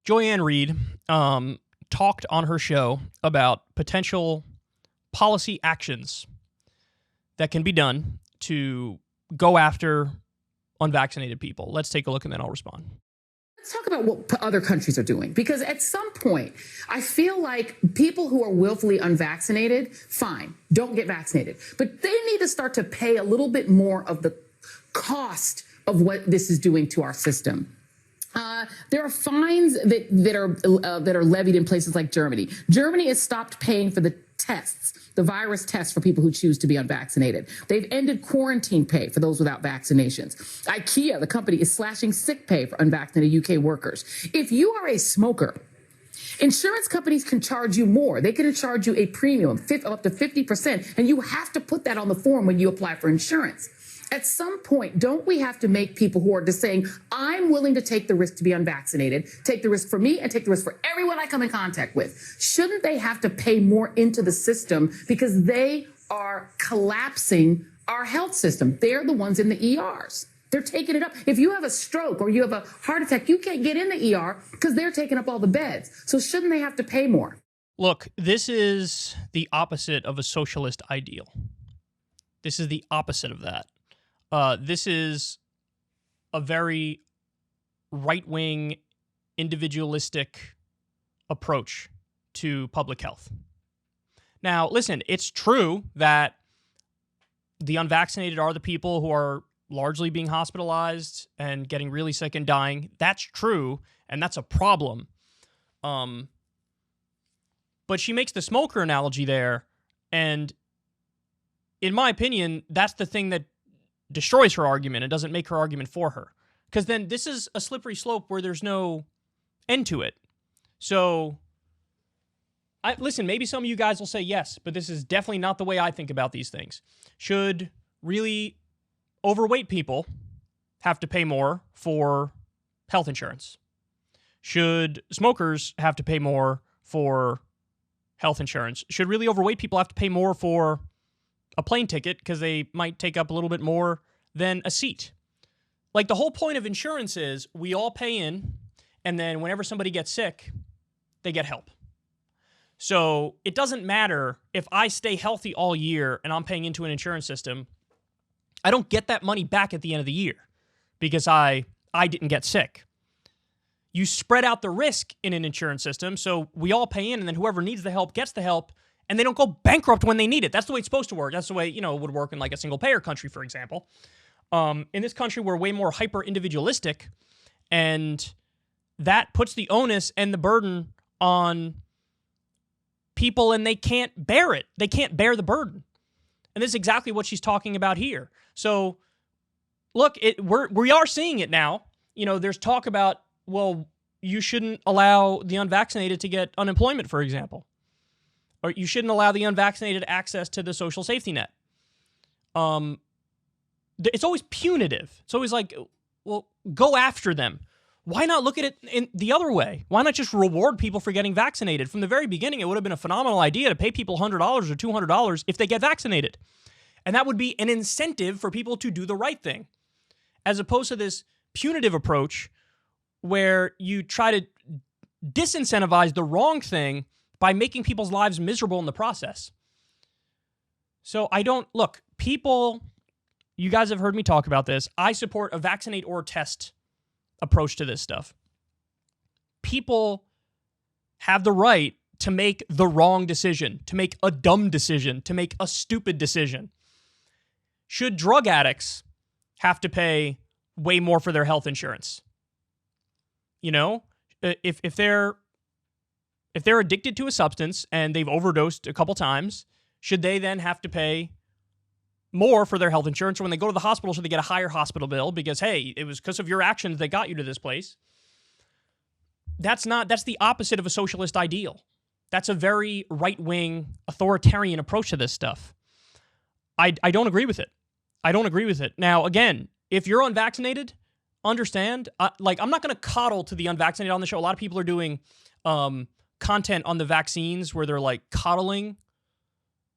Reid talked on her show about potential policy actions that can be done to go after unvaccinated people. Let's take a look and then I'll respond. Let's talk about what other countries are doing, because at some point, I feel like people who are willfully unvaccinated, fine, don't get vaccinated. But they need to start to pay a little bit more of the cost of what this is doing to our system. There are fines that are levied in places like Germany. Germany has stopped paying for the tests, the virus tests for people who choose to be unvaccinated. They've ended quarantine pay for those without vaccinations. IKEA, the company, is slashing sick pay for unvaccinated UK workers. If you are a smoker, insurance companies can charge you more. They can charge you a premium up to 50%, and you have to put that on the form when you apply for insurance. At some point, don't we have to make people who are just saying, I'm willing to take the risk to be unvaccinated, take the risk for me and take the risk for everyone I come in contact with? Shouldn't they have to pay more into the system because they are collapsing our health system? They're the ones in the ERs. They're taking it up. If you have a stroke or you have a heart attack, you can't get in the ER because they're taking up all the beds. So shouldn't they have to pay more? Look, this is the opposite of a socialist ideal. This is the opposite of that. This is a very right-wing, individualistic approach to public health. Now, listen, it's true that the unvaccinated are the people who are largely being hospitalized and getting really sick and dying. That's true, and that's a problem. But she makes the smoker analogy there, and in my opinion, that's the thing that destroys her argument and doesn't make her argument for her. Because then this is a slippery slope where there's no end to it. So, listen, maybe some of you guys will say yes, but this is definitely not the way I think about these things. Should really overweight people have to pay more for health insurance? Should smokers have to pay more for health insurance? Should really overweight people have to pay more for a plane ticket because they might take up a little bit more than a seat? Like, the whole point of insurance is we all pay in, and then whenever somebody gets sick, they get help. So it doesn't matter if I stay healthy all year and I'm paying into an insurance system. I don't get that money back at the end of the year because I didn't get sick. You spread out the risk in an insurance system, so we all pay in, and then whoever needs the help gets the help, and they don't go bankrupt when they need it. That's the way it's supposed to work. That's the way, it would work in like a single-payer country, for example. In this country, we're way more hyper-individualistic, and that puts the onus and the burden on people, and they can't bear it. They can't bear the burden. And this is exactly what she's talking about here. So, look, we are seeing it now. There's talk about, well, you shouldn't allow the unvaccinated to get unemployment, for example. Or you shouldn't allow the unvaccinated access to the social safety net. It's always punitive. It's always like, well, go after them. Why not look at it in the other way? Why not just reward people for getting vaccinated? From the very beginning, it would have been a phenomenal idea to pay people $100 or $200 if they get vaccinated. And that would be an incentive for people to do the right thing, as opposed to this punitive approach where you try to disincentivize the wrong thing by making people's lives miserable in the process. So people, you guys have heard me talk about this. I support a vaccinate or test approach to this stuff. People have the right to make the wrong decision, to make a dumb decision, to make a stupid decision. Should drug addicts have to pay way more for their health insurance? If they're addicted to a substance and they've overdosed a couple times, should they then have to pay more for their health insurance? Or when they go to the hospital, should they get a higher hospital bill because, hey, it was because of your actions that got you to this place? That's the opposite of a socialist ideal. That's a very right-wing, authoritarian approach to this stuff. I don't agree with it. I don't agree with it. Now, again, if you're unvaccinated, understand, I'm not going to coddle to the unvaccinated on the show. A lot of people are doing content on the vaccines where they're like coddling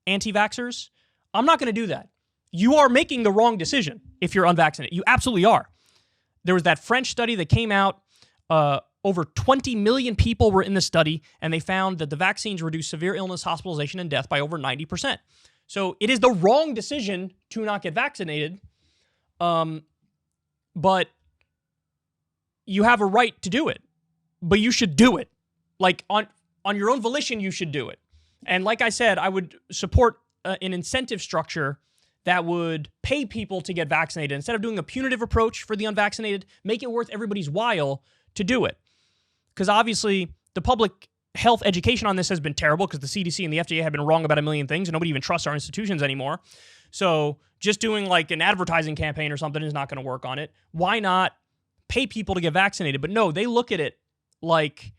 anti-vaxxers. I'm not going to do that. You are making the wrong decision if you're unvaccinated. You absolutely are. There was that French study that came out Over 20 million people were in the study, and they found that the vaccines reduced severe illness, hospitalization, and death by over 90%. So it is the wrong decision to not get vaccinated, but you have a right to do it. But you should do it. Like, on your own volition, you should do it. And like I said, I would support an incentive structure that would pay people to get vaccinated. Instead of doing a punitive approach for the unvaccinated, make it worth everybody's while to do it. Because obviously, the public health education on this has been terrible because the CDC and the FDA have been wrong about a million things and nobody even trusts our institutions anymore. So just doing like an advertising campaign or something is not going to work on it. Why not pay people to get vaccinated? But no, they look at it like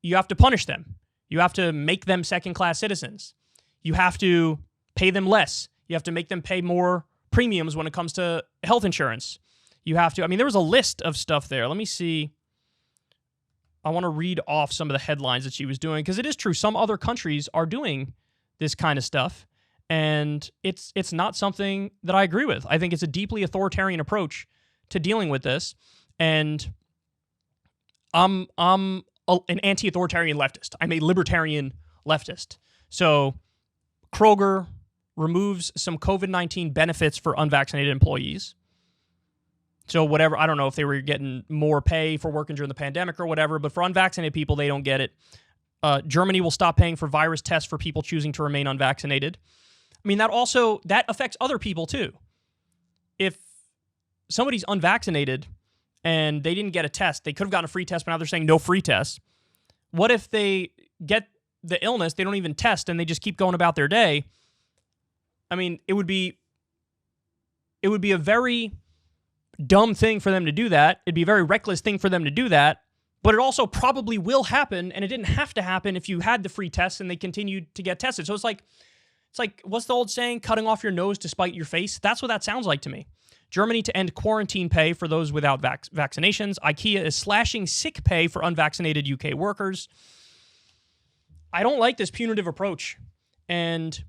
you have to punish them. You have to make them second-class citizens. You have to pay them less. You have to make them pay more premiums when it comes to health insurance. You have to, I mean, there was a list of stuff there. Let me see. I want to read off some of the headlines that she was doing because it is true. Some other countries are doing this kind of stuff, and it's not something that I agree with. I think it's a deeply authoritarian approach to dealing with this, and I'm an anti-authoritarian leftist. I'm a libertarian leftist. So Kroger removes some COVID-19 benefits for unvaccinated employees. So whatever, I don't know if they were getting more pay for working during the pandemic or whatever, but for unvaccinated people, they don't get it. Germany will stop paying for virus tests for people choosing to remain unvaccinated. I mean, that affects other people too. If somebody's unvaccinated and they didn't get a test, they could have gotten a free test, but now they're saying no free tests. What if they get the illness, they don't even test, and they just keep going about their day? I mean, it would be a very dumb thing for them to do that. It'd be a very reckless thing for them to do that, but it also probably will happen, and it didn't have to happen if you had the free tests and they continued to get tested. So it's like, what's the old saying? Cutting off your nose to spite your face? That's what that sounds like to me. Germany to end quarantine pay for those without vaccinations. IKEA is slashing sick pay for unvaccinated UK workers. I don't like this punitive approach. And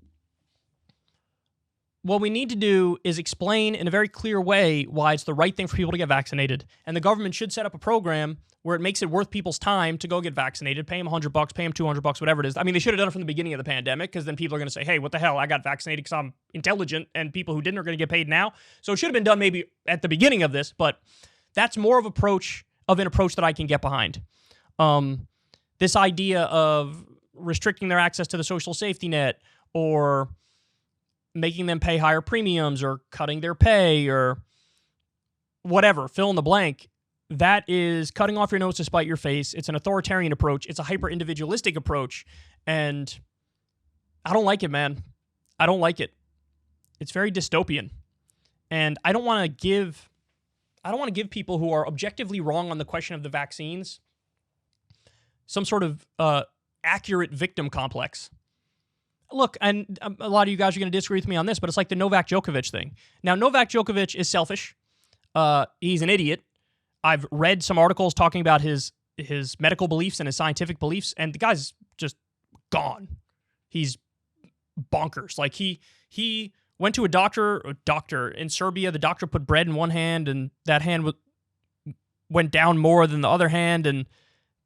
what we need to do is explain in a very clear way why it's the right thing for people to get vaccinated. And the government should set up a program where it makes it worth people's time to go get vaccinated, pay them $100, pay them $200, whatever it is. I mean, they should have done it from the beginning of the pandemic, because then people are going to say, hey, what the hell? I got vaccinated because I'm intelligent, and people who didn't are going to get paid now. So it should have been done maybe at the beginning of this, but that's more of an approach that I can get behind. This idea of restricting their access to the social safety net, or making them pay higher premiums, or cutting their pay, or whatever, fill in the blank, that is cutting off your nose to spite your face. It's an authoritarian approach. It's a hyper-individualistic approach, and I don't like it, man. I don't like it. It's very dystopian, and I don't want to give people who are objectively wrong on the question of the vaccines some sort of accurate victim complex. Look, and a lot of you guys are going to disagree with me on this, but it's like the Novak Djokovic thing. Now, Novak Djokovic is selfish. He's an idiot. I've read some articles talking about his medical beliefs and his scientific beliefs, and the guy's just gone. He's bonkers. Like, he went to a doctor in Serbia. The doctor put bread in one hand, and that hand went down more than the other hand, and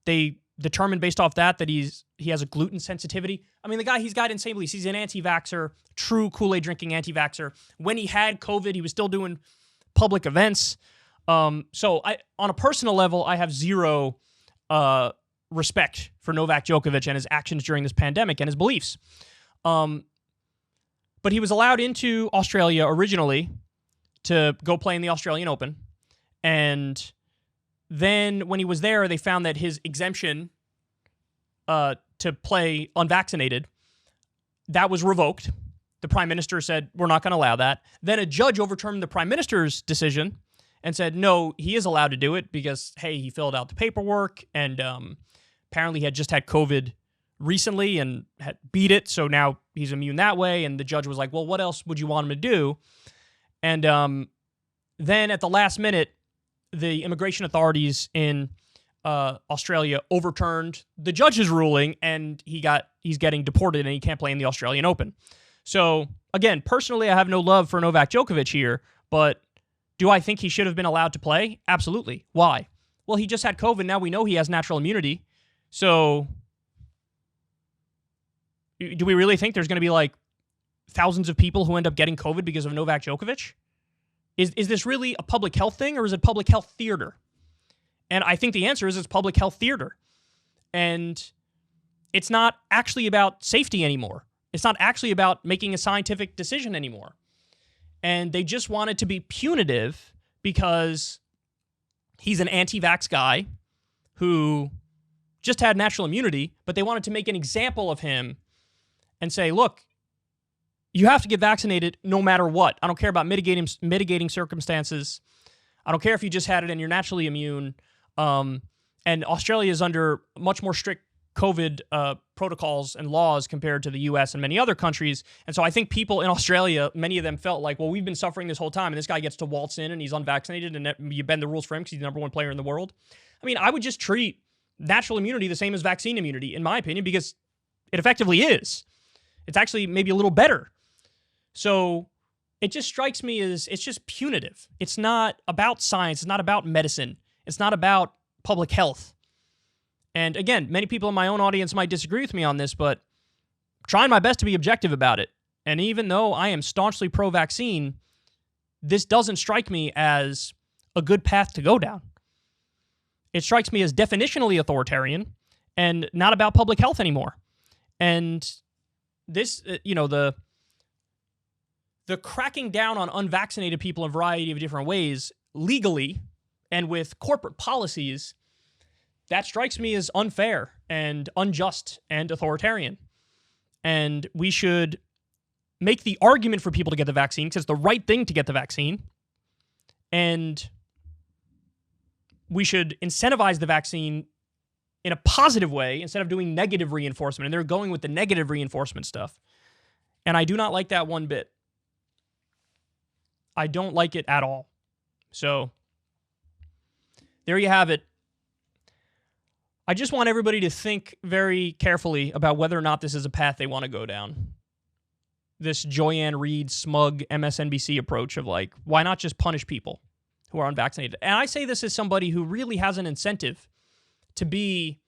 they determined based off that he has a gluten sensitivity. I mean, the guy, he's got insane beliefs. He's an anti-vaxxer, true Kool-Aid drinking anti-vaxxer. When he had COVID, he was still doing public events. So on a personal level, I have zero respect for Novak Djokovic and his actions during this pandemic and his beliefs. But he was allowed into Australia originally to go play in the Australian Open. And then when he was there, they found that his exemption to play unvaccinated, that was revoked. The prime minister said, we're not going to allow that. Then a judge overturned the prime minister's decision and said, no, he is allowed to do it because, hey, he filled out the paperwork, and apparently he had just had COVID recently and had beat it, so now he's immune that way. And the judge was like, well, what else would you want him to do? And then at the last minute, the immigration authorities in Australia overturned the judge's ruling, and he's getting deported and he can't play in the Australian Open. So, again, personally, I have no love for Novak Djokovic here, but do I think he should have been allowed to play? Absolutely. Why? well, he just had COVID. Now we know he has natural immunity. So do we really think there's going to be like thousands of people who end up getting COVID because of Novak Djokovic? Is this really a public health thing, or is it public health theater? And I think the answer is it's public health theater. And it's not actually about safety anymore. It's not actually about making a scientific decision anymore. And they just want it to be punitive because he's an anti-vax guy who just had natural immunity, but they wanted to make an example of him and say, look, you have to get vaccinated no matter what. I don't care about mitigating circumstances. I don't care if you just had it and you're naturally immune. And Australia is under much more strict COVID protocols and laws compared to the U.S. and many other countries. And so I think people in Australia, many of them felt like, well, we've been suffering this whole time, and this guy gets to waltz in and he's unvaccinated, and you bend the rules for him because he's the number one player in the world. I mean, I would just treat natural immunity the same as vaccine immunity, in my opinion, because it effectively is. It's actually maybe a little better. So it just strikes me as it's just punitive. It's not about science. It's not about medicine. It's not about public health. And again, many people in my own audience might disagree with me on this, but I'm trying my best to be objective about it. And even though I am staunchly pro-vaccine, this doesn't strike me as a good path to go down. It strikes me as definitionally authoritarian and not about public health anymore. And this, the cracking down on unvaccinated people in a variety of different ways, legally and with corporate policies, that strikes me as unfair and unjust and authoritarian. And we should make the argument for people to get the vaccine because it's the right thing to get the vaccine. And we should incentivize the vaccine in a positive way instead of doing negative reinforcement. And they're going with the negative reinforcement stuff. And I do not like that one bit. I don't like it at all. So there you have it. I just want everybody to think very carefully about whether or not this is a path they want to go down. This Joyanne Reid smug MSNBC approach of like, why not just punish people who are unvaccinated? And I say this as somebody who really has an incentive to be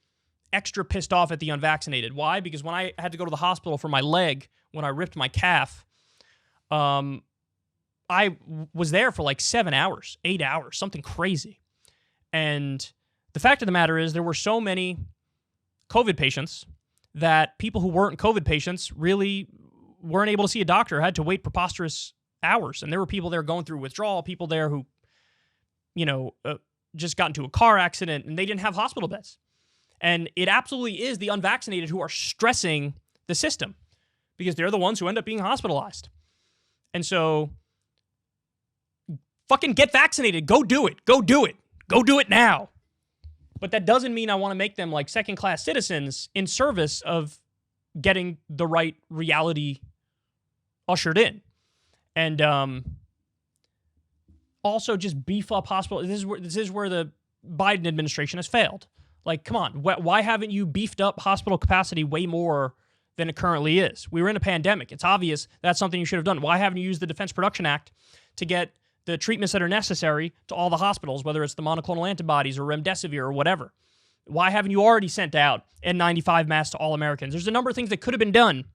extra pissed off at the unvaccinated. Why? Because when I had to go to the hospital for my leg, when I ripped my calf, I was there for like 7 hours, 8 hours, something crazy. And the fact of the matter is there were so many COVID patients that people who weren't COVID patients really weren't able to see a doctor, had to wait preposterous hours. And there were people there going through withdrawal, people there who, just got into a car accident and they didn't have hospital beds. And it absolutely is the unvaccinated who are stressing the system because they're the ones who end up being hospitalized. And so fucking get vaccinated. Go do it. Go do it. Go do it now. But that doesn't mean I want to make them like second-class citizens in service of getting the right reality ushered in. And also just beef up hospital. This is where the Biden administration has failed. Like, come on. Why haven't you beefed up hospital capacity way more than it currently is? We were in a pandemic. It's obvious that's something you should have done. Why haven't you used the Defense Production Act to get the treatments that are necessary to all the hospitals, whether it's the monoclonal antibodies or remdesivir or whatever? Why haven't you already sent out N95 masks to all Americans? There's a number of things that could have been done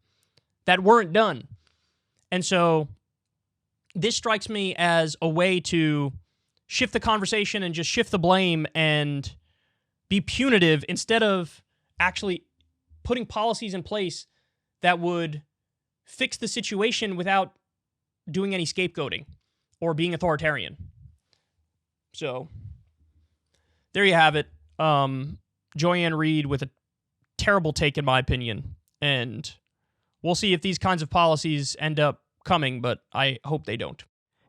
that weren't done. And so this strikes me as a way to shift the conversation and just shift the blame and be punitive instead of actually putting policies in place that would fix the situation without doing any scapegoating or being authoritarian. So there you have it. Joyanne Reid with a terrible take, in my opinion. And we'll see if these kinds of policies end up coming, but I hope they don't.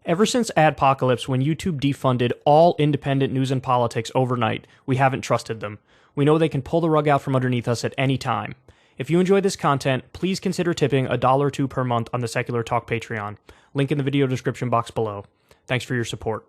Ever since Adpocalypse, when YouTube defunded all independent news and politics overnight, we haven't trusted them. We know they can pull the rug out from underneath us at any time. If you enjoy this content, please consider tipping $1 or $2 per month on the Secular Talk Patreon. Link in the video description box below. Thanks for your support.